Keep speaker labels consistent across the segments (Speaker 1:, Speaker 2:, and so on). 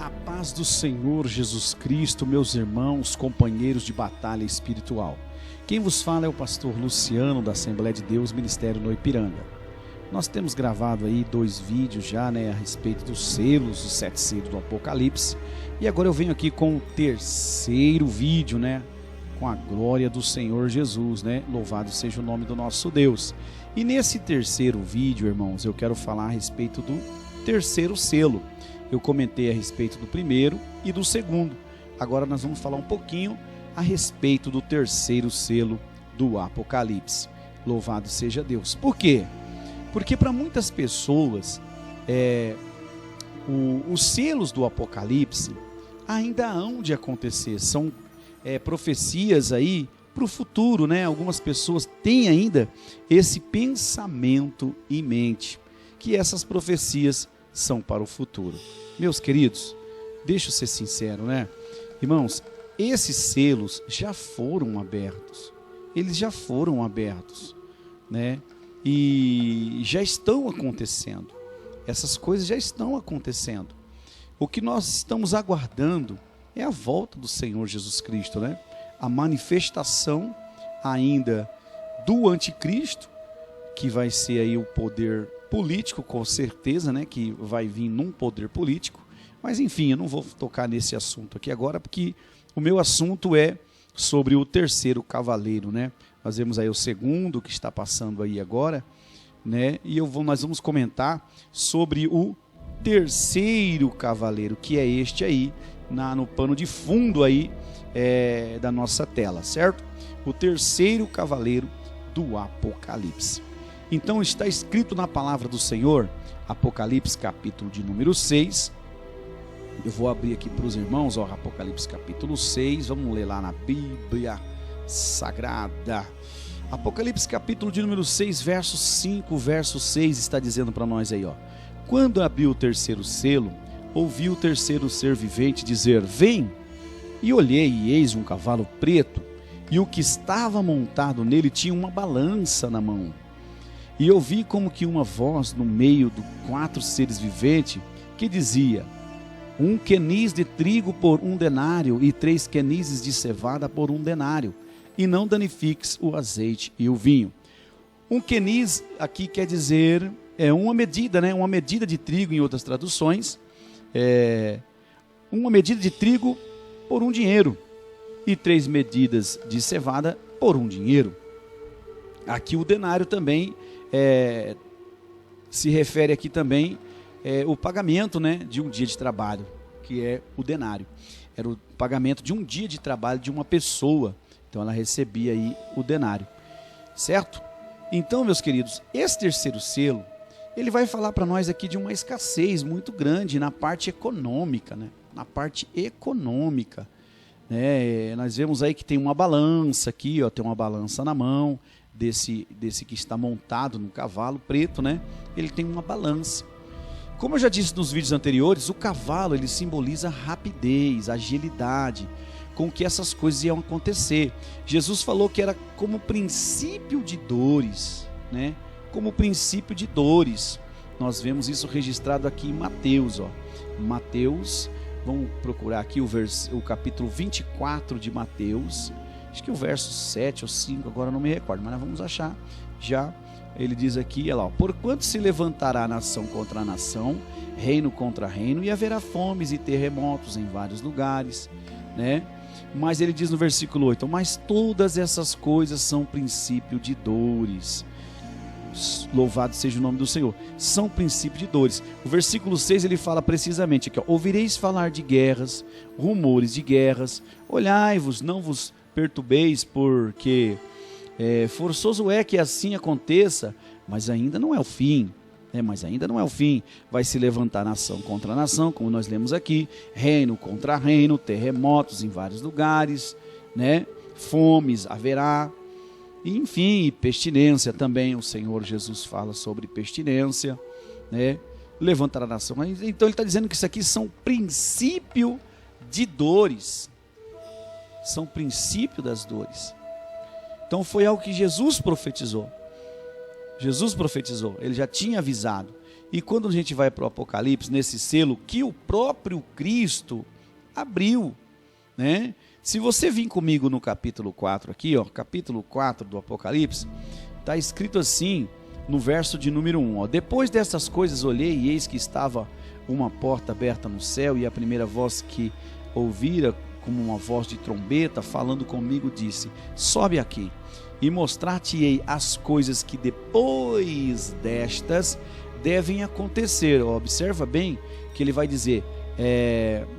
Speaker 1: A paz do Senhor Jesus Cristo, meus irmãos, companheiros de batalha espiritual. Quem vos fala é o pastor Luciano, da Assembleia de Deus, Ministério no Ipiranga. Nós temos gravado aí 2 vídeos já, a respeito dos selos, os 7 selos do Apocalipse. E agora eu venho aqui com o 3º vídeo, com a glória do Senhor Jesus, Louvado seja o nome do nosso Deus. E nesse 3º vídeo, irmãos, eu quero falar a respeito do 3º selo. Eu comentei a respeito do 1º e do 2º. Agora nós vamos falar um pouquinho a respeito do 3º selo do Apocalipse. Louvado seja Deus. Por quê? Porque para muitas pessoas, os selos do Apocalipse ainda hão de acontecer. São profecias aí para o futuro, Algumas pessoas têm ainda esse pensamento em mente, que essas profecias são para o futuro. Meus queridos, deixa eu ser sincero, Irmãos, esses selos já foram abertos. Eles já foram abertos, E já estão acontecendo. Essas coisas já estão acontecendo. O que nós estamos aguardando é a volta do Senhor Jesus Cristo, A manifestação ainda do anticristo, que vai ser aí o poder político, com certeza, que vai vir num poder político. Mas enfim, eu não vou tocar nesse assunto aqui agora, porque o meu assunto é sobre o 3º cavaleiro, Nós vemos aí o 2º que está passando aí agora, E nós vamos comentar sobre o 3º cavaleiro, que é este aí, no pano de fundo aí da nossa tela, certo? O 3º cavaleiro do Apocalipse. Então está escrito na palavra do Senhor, Apocalipse capítulo de número 6. Eu vou abrir aqui para os irmãos, Apocalipse capítulo 6, vamos ler lá na Bíblia Sagrada. Apocalipse capítulo de número 6, verso 5, verso 6 está dizendo para nós aí, Quando abriu o 3º selo, ouvi o 3º ser vivente dizer: Vem! E olhei, e eis um cavalo preto, e o que estava montado nele tinha uma balança na mão. E ouvi como que uma voz no meio dos 4 seres viventes, que dizia: 1 queniz de trigo por 1 denário, e 3 quenizes de cevada por 1 denário, e não danifiques o azeite e o vinho. 1 queniz aqui quer dizer uma medida, uma medida de trigo, em outras traduções, uma medida de trigo por 1 dinheiro, e 3 medidas de cevada por 1 dinheiro. Aqui o denário também se refere aqui também o pagamento, de um dia de trabalho, que é o denário. Era o pagamento de um dia de trabalho de uma pessoa. Então ela recebia aí o denário, certo? Então, meus queridos, esse 3º selo, ele vai falar para nós aqui de uma escassez muito grande na parte econômica, Na parte econômica, Nós vemos aí que tem uma balança aqui, tem uma balança na mão desse que está montado no cavalo preto, Ele tem uma balança. Como eu já disse nos vídeos anteriores, o cavalo ele simboliza rapidez, agilidade, com que essas coisas iam acontecer. Jesus falou que era como princípio de dores, Como princípio de dores. Nós vemos isso registrado aqui em Mateus, Mateus, vamos procurar aqui o capítulo 24 de Mateus, acho que o verso 7 ou 5, agora não me recordo, mas nós vamos achar já. Ele diz aqui, porquanto se levantará nação contra nação, reino contra reino, e haverá fomes e terremotos em vários lugares, Mas ele diz no versículo 8, mas todas essas coisas são princípio de dores. Louvado seja o nome do Senhor. São princípio de dores. O versículo 6 ele fala precisamente aqui, ouvireis falar de guerras, rumores de guerras, olhai-vos, não vos perturbeis, porque forçoso é que assim aconteça, mas ainda não é o fim. Mas ainda não é o fim. Vai se levantar nação contra nação, como nós lemos aqui, reino contra reino, terremotos em vários lugares, Fomes haverá, e, enfim, pestilência também. O Senhor Jesus fala sobre pestilência, Levantará a nação. Então ele está dizendo que isso aqui são princípio de dores. São princípio das dores. Então foi algo que Jesus profetizou. Jesus profetizou, ele já tinha avisado. E quando a gente vai para o Apocalipse, nesse selo que o próprio Cristo abriu, né? Se você vir comigo no capítulo 4 aqui, ó, capítulo 4 do Apocalipse, está escrito assim, no verso de número 1, ó, depois dessas coisas olhei e eis que estava uma porta aberta no céu, e a primeira voz que ouvira, como uma voz de trombeta, falando comigo, disse, sobe aqui, e mostrar-te-ei as coisas que depois destas devem acontecer. Observa bem que ele vai dizer,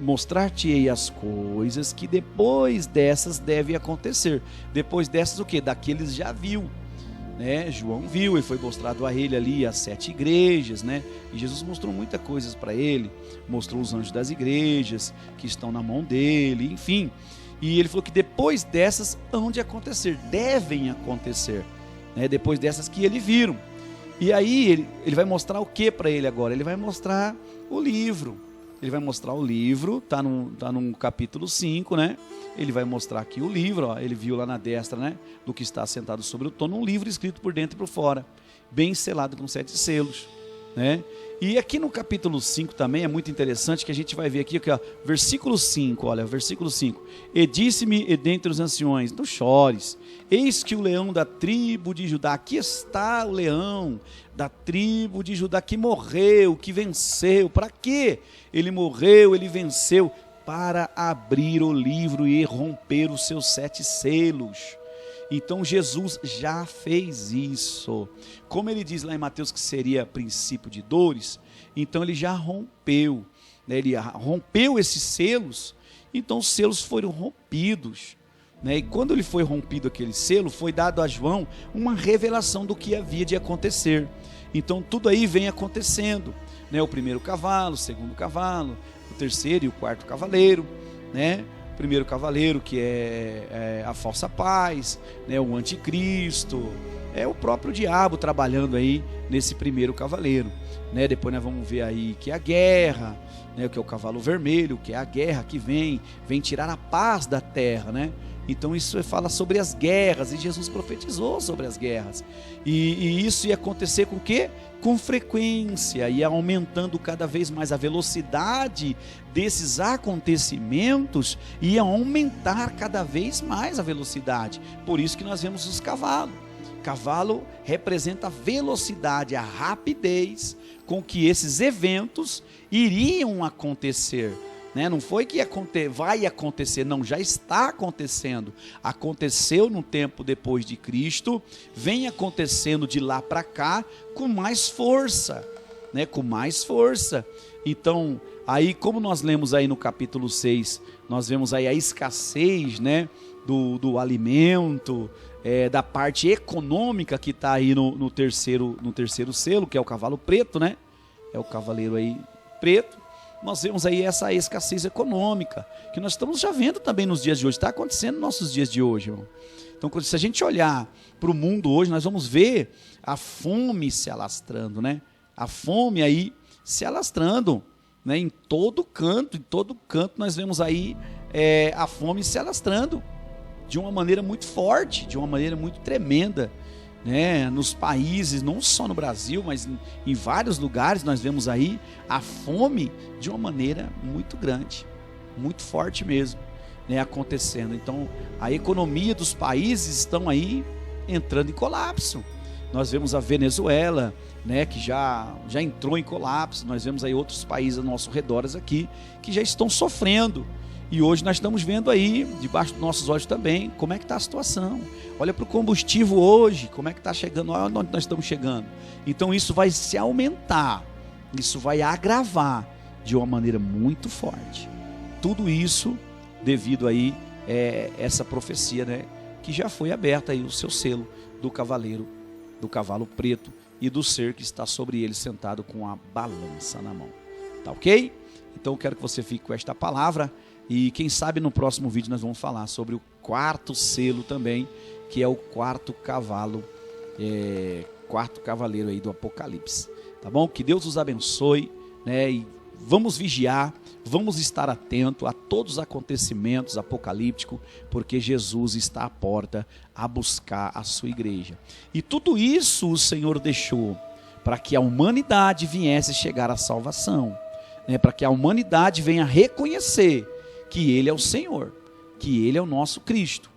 Speaker 1: mostrar-te-ei as coisas que depois dessas devem acontecer. Depois dessas o que? Daqueles já viu, né? João viu e foi mostrado a ele ali as 7 igrejas, né? E Jesus mostrou muitas coisas para ele, mostrou os anjos das igrejas que estão na mão dele, enfim. E ele falou que depois dessas hão de acontecer, devem acontecer, né? Depois dessas que ele viram. E aí ele vai mostrar o que para ele agora? Ele vai mostrar o livro. Ele vai mostrar o livro, está no capítulo 5, né? Ele vai mostrar aqui o livro, ó, ele viu lá na destra, né? Do que está sentado sobre o trono, um livro escrito por dentro e por fora, bem selado com 7 selos, né? E aqui no capítulo 5 também é muito interessante que a gente vai ver aqui, ó, versículo 5, olha, versículo 5. E disse-me dentre os anciões, não chores, eis que o leão da tribo de Judá, aqui está o leão da tribo de Judá que morreu, que venceu. Para quê? Ele morreu, ele venceu, para abrir o livro e romper os seus 7 selos. Então Jesus já fez isso. Como ele diz lá em Mateus que seria princípio de dores, então ele já rompeu, né? Ele rompeu esses selos, então os selos foram rompidos, né? E quando ele foi rompido aquele selo, foi dado a João uma revelação do que havia de acontecer. Então tudo aí vem acontecendo, né? O primeiro cavalo, o segundo cavalo, o terceiro e o quarto cavaleiro, né? O primeiro cavaleiro que é a falsa paz, né? O anticristo, é o próprio diabo trabalhando aí nesse primeiro cavaleiro, né? Depois nós vamos ver aí que é a guerra, né? Que é o cavalo vermelho, que é a guerra que vem tirar a paz da terra, né? Então isso fala sobre as guerras, e Jesus profetizou sobre as guerras, e isso ia acontecer com o quê? Com frequência, ia aumentando cada vez mais a velocidade desses acontecimentos, ia aumentar cada vez mais a velocidade. Por isso que nós vemos os cavalos. Cavalo representa a velocidade, a rapidez com que esses eventos iriam acontecer, né? Não foi que vai acontecer, não, já está acontecendo. Aconteceu no tempo depois de Cristo, vem acontecendo de lá para cá com mais força, né? Com mais força. Então, aí como nós lemos aí no capítulo 6, nós vemos aí a escassez, né? Do alimento, da parte econômica que está aí no terceiro selo, que é o cavalo preto, né? É o cavaleiro aí preto. Nós vemos aí essa escassez econômica, que nós estamos já vendo também nos dias de hoje, está acontecendo nos nossos dias de hoje, irmão. Então, se a gente olhar para o mundo hoje, nós vamos ver a fome se alastrando, né? A fome aí se alastrando, né? Em todo canto nós vemos aí a fome se alastrando, de uma maneira muito forte, de uma maneira muito tremenda, né? Nos países, não só no Brasil, mas em vários lugares nós vemos aí a fome de uma maneira muito grande, muito forte mesmo, né? Acontecendo. Então a economia dos países estão aí entrando em colapso. Nós vemos a Venezuela, né, que já entrou em colapso. Nós vemos aí outros países ao nosso redor aqui que já estão sofrendo. E hoje nós estamos vendo aí, debaixo dos nossos olhos também, como é que está a situação. Olha para o combustível hoje, como é que está chegando, olha onde nós estamos chegando. Então isso vai se aumentar, isso vai agravar de uma maneira muito forte. Tudo isso devido aí essa profecia, né, que já foi aberta aí o seu selo do cavaleiro, do cavalo preto e do ser que está sobre ele sentado com a balança na mão. Tá ok? Então eu quero que você fique com esta palavra. E quem sabe no próximo vídeo nós vamos falar sobre o quarto selo também, que é o quarto cavalo, quarto cavaleiro aí do Apocalipse. Tá bom? Que Deus os abençoe, né? E vamos vigiar, vamos estar atento a todos os acontecimentos apocalípticos, porque Jesus está à porta a buscar a sua igreja. E tudo isso o Senhor deixou para que a humanidade viesse chegar à salvação, né? Para que a humanidade venha reconhecer que Ele é o Senhor, que Ele é o nosso Cristo.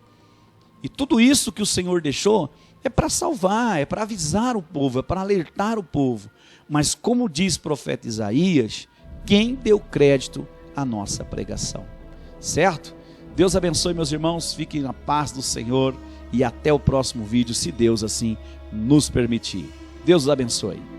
Speaker 1: E tudo isso que o Senhor deixou é para salvar, é para avisar o povo, é para alertar o povo. Mas como diz o profeta Isaías, quem deu crédito à nossa pregação? Certo? Deus abençoe, meus irmãos, fiquem na paz do Senhor e até o próximo vídeo, se Deus assim nos permitir. Deus os abençoe.